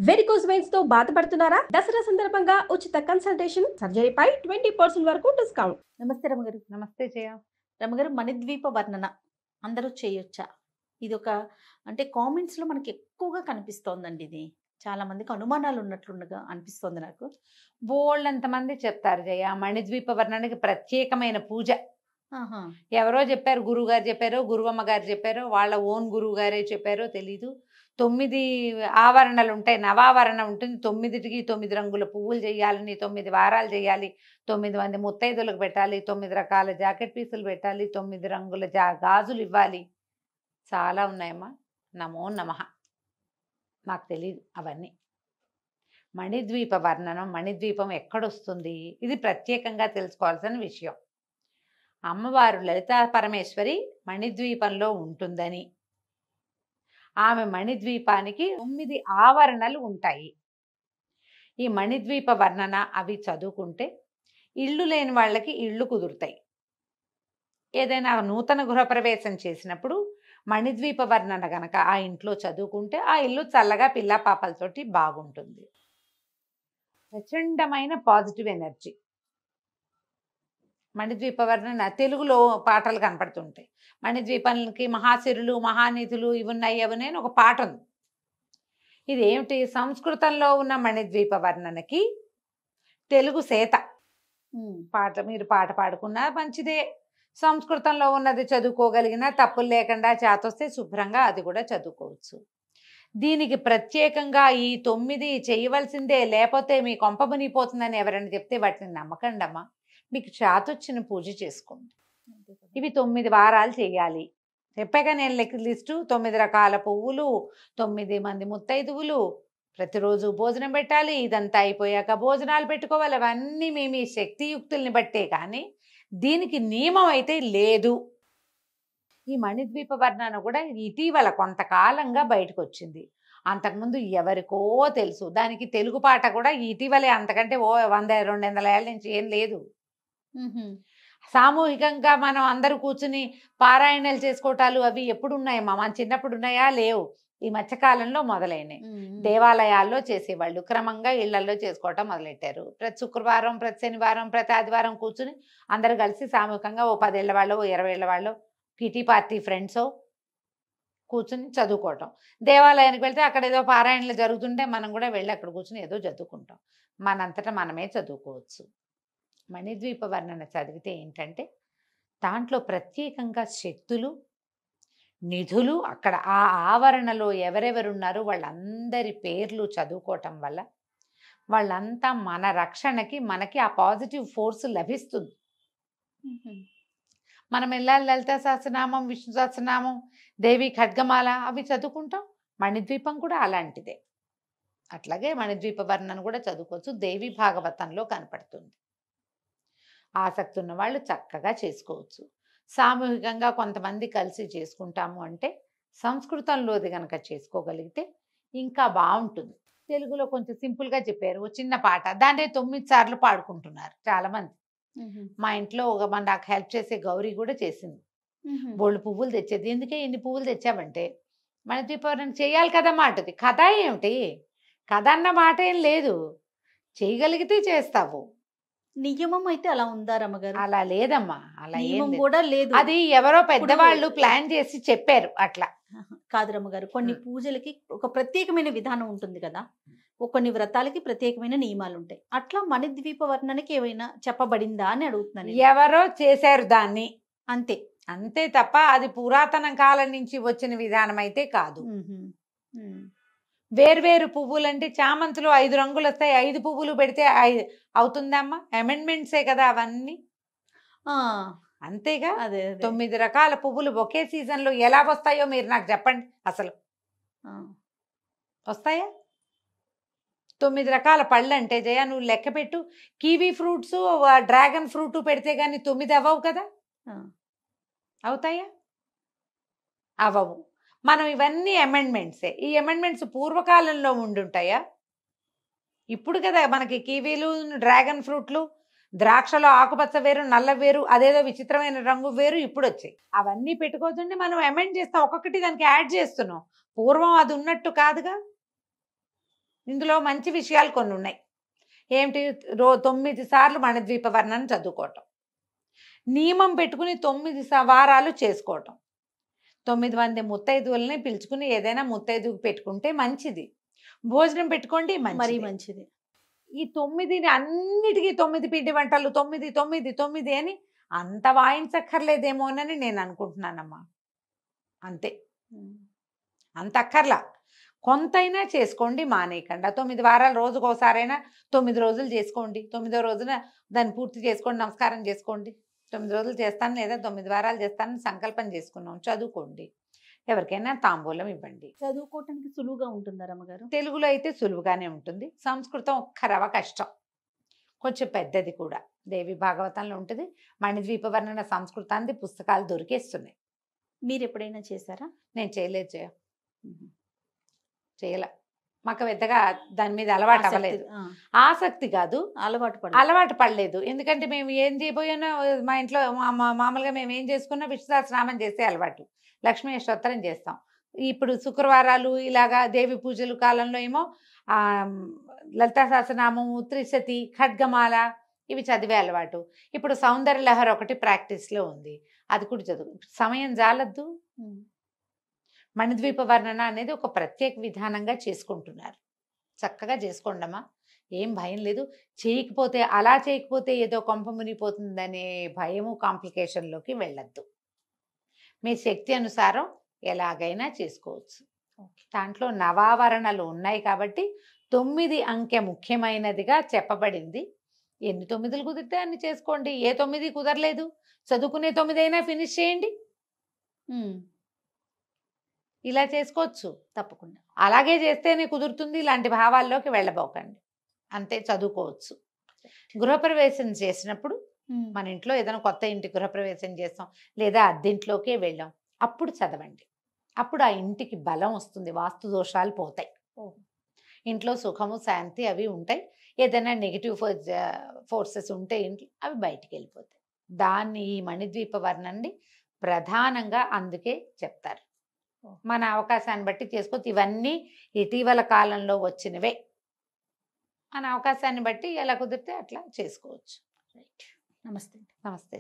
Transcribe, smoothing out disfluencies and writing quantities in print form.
Varicose veins తో బాధపడుతున్నారా? దసరా సందర్భంగా ఉచిత కన్సల్టేషన్, సర్జరీపై 20% వరకు డిస్కౌంట్. నమస్తే రమగారు. నమస్తే జయ. రమగారు, మణిద్వీప వర్ణన అందరూ చేయొచ్చా? ఇది ఒక అంటే కామెంట్స్లో మనకి ఎక్కువగా కనిపిస్తోందండి. ఇది చాలా మందికి అనుమానాలు ఉన్నట్లుగా అనిపిస్తోంది నాకు. బోల్డ్ మంది చెప్తారు జయ, మణిద్వీప వర్ణనకి ప్రత్యేకమైన పూజ. ఆహా. ఎవరో చెప్పారు, గురువు గారు చెప్పారో, గురువమ్మ గారు చెప్పారో, వాళ్ళ ఓన్ గురువు గారే చెప్పారో తెలీదు. 9 ఆవరణలు ఉంటాయి, నవావరణ ఉంటుంది. 9టికి 9 రంగుల పువ్వులు చేయాలని, 9 వారాలు చేయాలి, 9 మంది ముత్తైదులకు పెట్టాలి, 9 రకాల జాకెట్ పీసులు పెట్టాలి, 9 రంగుల గాజులు ఇవ్వాలి. చాలా ఉన్నాయమ్మా. నమో నమః. నాకు తెలియదు అవన్నీ. మణిద్వీప వర్ణనం, మణిద్వీపం ఎక్కడొస్తుంది, ఇది ప్రత్యేకంగా తెలుసుకోవాల్సిన విషయం. అమ్మవారు లలితా పరమేశ్వరి మణిద్వీపంలో ఉంటుందని, ఆమె మణిద్వీపానికి 9 ఆవరణలు ఉంటాయి. ఈ మణిద్వీప వర్ణన అవి చదువుకుంటే ఇళ్ళు లేని వాళ్ళకి ఇళ్ళు కుదురుతాయి. ఏదైనా నూతన గృహప్రవేశం చేసినప్పుడు మణిద్వీప వర్ణన గనక ఆ ఇంట్లో చదువుకుంటే ఆ ఇల్లు చల్లగా పిల్ల పాపలతోటి బాగుంటుంది. ప్రచండమైన పాజిటివ్ ఎనర్జీ. మణిద్వీప వర్ణన తెలుగులో పాటలు కనపడుతుంటాయి. మణిద్వీపానికి మహాశిరులు, మహానిధులు ఇవి ఉన్నాయి, అవన్నీ ఒక పాట ఉంది. ఇది ఏమిటి? సంస్కృతంలో ఉన్న మణిద్వీప వర్ణనకి తెలుగు సేత. పాట మీరు పాట పాడుకున్నా మంచిదే, సంస్కృతంలో ఉన్నది చదువుకోగలిగినా తప్పులు లేకుండా చేతొస్తే శుభ్రంగా అది కూడా చదువుకోవచ్చు. దీనికి ప్రత్యేకంగా ఈ 9 చేయవలసిందే, లేకపోతే మీ కొంప మునిగిపోతుందని ఎవరైనా చెప్తే వాటిని నమ్మకండి అమ్మా. మీకు చేతొచ్చిన పూజ చేసుకోండి. ఇవి 9 వారాలు చేయాలి. చెప్పాక నేను లిస్టు 9 రకాల పువ్వులు, 9 మంది ముత్తైదువులు, ప్రతిరోజు భోజనం పెట్టాలి. ఇదంతా అయిపోయాక భోజనాలు పెట్టుకోవాలి. అవన్నీ మీ శక్తియుక్తుల్ని బట్టే, కానీ దీనికి నియమం అయితే లేదు. ఈ మణిద్వీప వర్ణన కూడా ఇటీవల కొంతకాలంగా బయటకు వచ్చింది. అంతకుముందు ఎవరికో తెలుసు. దానికి తెలుగు పాట కూడా ఇటీవలే, అంతకంటే 100-200 ఏళ్ళ నుంచి ఏం లేదు. సామూహికంగా మనం అందరూ కూర్చుని పారాయణలు చేసుకోవటాలు అవి ఎప్పుడు ఉన్నాయమ్మా? మన చిన్నప్పుడు ఉన్నాయా? లేవు. ఈ మధ్యకాలంలో మొదలైనవి. దేవాలయాల్లో చేసేవాళ్ళు క్రమంగా ఇళ్లలో చేసుకోవటం మొదలెట్టారు. ప్రతి శుక్రవారం, ప్రతి శనివారం, ప్రతి ఆదివారం కూర్చుని అందరూ కలిసి సామూహికంగా ఓ 10 ఏళ్ళ వాళ్ళు, 20 ఏళ్ళ వాళ్ళు, కిటీ పార్టీ ఫ్రెండ్స్ కూర్చుని చదువుకోవటం. దేవాలయానికి వెళ్తే అక్కడ ఏదో పారాయణలు జరుగుతుంటే మనం కూడా వెళ్ళి అక్కడ కూర్చుని ఏదో చదువుకుంటాం. మనంతటా మనమే చదువుకోవచ్చు. మణిద్వీప వర్ణన చదివితే ఏంటంటే దాంట్లో ప్రత్యేకంగా శక్తులు, నిధులు, అక్కడ ఆ ఆవరణలో ఎవరెవరున్నారో వాళ్ళందరి పేర్లు చదువుకోవటం వల్ల వాళ్ళంతా మన రక్షణకి, మనకి ఆ పాజిటివ్ ఫోర్స్ లభిస్తుంది. మనం వెళ్ళాలి లలితా సహస్రనామం, విష్ణు సహస్రనామం, దేవి ఖడ్గమాల అవి చదువుకుంటాం. మణిద్వీపం కూడా అలాంటిదే. అట్లాగే మణిద్వీప వర్ణన కూడా చదువుకోవచ్చు. దేవి భాగవతంలో కనపడుతుంది. ఆసక్తి ఉన్న వాళ్ళు చక్కగా చేసుకోవచ్చు. సామూహికంగా కొంతమంది కలిసి చేసుకుంటాము అంటే సంస్కృతంలోది కనుక చేసుకోగలిగితే ఇంకా బాగుంటుంది. తెలుగులో కొంచెం సింపుల్గా చెప్పారు, ఓ చిన్న పాట, దాన్ని 9 సార్లు పాడుకుంటున్నారు చాలామంది. మా ఇంట్లో నాకు హెల్ప్ చేసే గౌరీ కూడా చేసింది. బోళ్ళు పువ్వులు తెచ్చేది. ఎందుకే ఇన్ని పువ్వులు తెచ్చావంటే, మణిద్వీపం చేయాలి కదా మాటది. కథ ఏమిటి? కథ అన్న మాట ఏం లేదు, చేయగలిగితే చేస్తావు. నియమం అయితే అలా ఉందా రమగారు? అలా లేదమ్మా, అలా ఏం కూడా లేదు. అది ఎవరో పెద్దవాళ్ళు ప్లాన్ చేసి చెప్పారు అట్లా. కాదు రమగారు, కొన్ని పూజలకి ఒక ప్రత్యేకమైన విధానం ఉంటుంది కదా, కొన్ని వ్రతాలకి ప్రత్యేకమైన నియమాలు ఉంటాయి. అట్లా మణిద్వీప వర్ణనకి ఏమైనా చెప్పబడిందా అని అడుగుతున్నాను. ఎవరో చేశారు దాన్ని, అంతే అంతే తప్ప అది పురాతన కాలం నుంచి వచ్చిన విధానం అయితే కాదు. వేర్వేరు పువ్వులు అంటే చామంతులు 5 రంగులు వస్తాయి, 5 పువ్వులు పెడితే అవుతుందమ్మా? అమెండ్మెంట్సే కదా అవన్నీ. అంతేగా. అదే 9 రకాల పువ్వులు ఒకే సీజన్లో ఎలా వస్తాయో మీరు నాకు చెప్పండి. అసలు వస్తాయా? 9 రకాల పళ్ళు అంటే జయ నువ్వు లెక్క పెట్టు. కివీ ఫ్రూట్స్, డ్రాగన్ ఫ్రూట్ పెడితే కానీ 9 అవ్వవు కదా. అవుతాయా? అవ్వవు. మనం ఇవన్నీ అమెండ్మెంట్సే. ఈ అమెండ్మెంట్స్ పూర్వకాలంలో ఉండుంటాయా? ఇప్పుడు కదా మనకి కివీలు, డ్రాగన్ ఫ్రూట్లు, ద్రాక్షలో ఆకుపచ్చ వేరు, నల్ల వేరు, అదేదో విచిత్రమైన రంగు వేరు ఇప్పుడు వచ్చాయి. అవన్నీ పెట్టుకోవద్దండి, మనం అమెండ్ చేస్తాం, ఒక్కొక్కటి దానికి యాడ్ చేస్తున్నాం. పూర్వం అది ఉన్నట్టు కాదుగా. ఇందులో మంచి విషయాలు కొన్ని ఉన్నాయి. ఏమిటి? 9 సార్లు మణిద్వీప వర్ణన చదువుకోవటం, నియమం పెట్టుకుని 9 వారాలు చేసుకోవటం, 9 మంది ముత్తైదువుల్ని పిలుచుకుని ఏదైనా ముత్తైదువు పెట్టుకుంటే మంచిది. భోజనం పెట్టుకోండి మరీ మంచిది. మంచిది. ఈ 9ని అన్నిటికీ 9 పిండి వంటలు 9 9 9 అని అంత వాయించక్కర్లేదేమోనని నేను అనుకుంటున్నానమ్మా. అంతే, అంత అక్కర్లా. కొంతైనా చేసుకోండి, మానేయకుండా. 9 వారాలు రోజుకోసారైనా 9 రోజులు చేసుకోండి. 9వ రోజున దాన్ని పూర్తి చేసుకోండి, నమస్కారం చేసుకోండి. 9 రోజులు చేస్తాను లేదా 9 వారాలు చేస్తానని సంకల్పం చేసుకున్నాం, చదువుకోండి. ఎవరికైనా తాంబూలం ఇవ్వండి. చదువుకోవటానికి సులువుగా ఉంటుందా రమ్మగారు? తెలుగులో అయితే సులువుగానే ఉంటుంది. సంస్కృతం ఒక్క రవ కష్టం, కొంచెం పెద్దది కూడా. దేవి భాగవతంలో ఉంటుంది. మణిద్వీప వర్ణన సంస్కృతానికి పుస్తకాలు దొరికేస్తున్నాయి. మీరు ఎప్పుడైనా చేశారా? నేను చేయలేదు చేయలే. మాకు పెద్దగా దాని మీద అలవాటు అవ్వలేదు. ఆసక్తి కాదు, అలవాటు పడలేదు. ఎందుకంటే మేము ఏం చేయబోయినా మా ఇంట్లో మామూలుగా మేము ఏం చేసుకున్నా విష్ణు సహస్రనామం చేసే అలవాటు, లక్ష్మీ అష్టోత్తరం చేస్తాం. ఇప్పుడు శుక్రవారాలు ఇలాగా దేవి పూజలు కాలంలో ఏమో లలితా సహస్రనామము, త్రిశతి, ఖడ్గమాల ఇవి చదివే అలవాటు. ఇప్పుడు సౌందర్య లహరి ఒకటి ప్రాక్టీస్లో ఉంది, అది కూడా చదువు. సమయం జాలద్దు. మణిద్వీప వర్ణన అనేది ఒక ప్రత్యేక విధానంగా చేసుకుంటున్నారు. చక్కగా చేసుకోండమ్మా, ఏం భయం లేదు. చేయకపోతే అలా చేయకపోతే ఏదో కొంప మునిగిపోతుందనే భయము, కాంప్లికేషన్లోకి వెళ్ళద్దు. మీ శక్తి అనుసారం ఎలాగైనా చేసుకోవచ్చు. దాంట్లో నవావరణలు ఉన్నాయి కాబట్టి 9 అంకె ముఖ్యమైనదిగా చెప్పబడింది. ఎన్ని 9లు కుదిరితే అన్ని చేసుకోండి. ఏ 9 కుదరలేదు, చదువుకునే 9 అయినా ఫినిష్ చేయండి. ఇలా చేసుకోవచ్చు తప్పకుండా. అలాగే చేస్తేనే కుదురుతుంది. ఇలాంటి భావాల్లోకి వెళ్ళబోకండి. అంతే, చదువుకోవచ్చు. గృహప్రవేశం చేసినప్పుడు మన ఇంట్లో ఏదైనా కొత్త ఇంటి గృహప్రవేశం చేస్తాం లేదా అద్దెంట్లోకే వెళ్ళాం, అప్పుడు చదవండి. అప్పుడు ఆ ఇంటికి బలం వస్తుంది, వాస్తు దోషాలు పోతాయి, ఇంట్లో సుఖము శాంతి అవి ఉంటాయి. ఏదైనా నెగిటివ్ ఫోర్సెస్ ఉంటే ఇంట్లో అవి బయటికి వెళ్ళిపోతాయి. దాన్ని ఈ మణిద్వీప వర్ణండి ప్రధానంగా అందుకే చెప్తారు. మన అవకాశాన్ని బట్టి చేసుకోవచ్చు. ఇవన్నీ ఇటీవల కాలంలో వచ్చినవే. మన అవకాశాన్ని బట్టి ఎలా కుదిరితే అట్లా చేసుకోవచ్చు. నమస్తే. నమస్తే.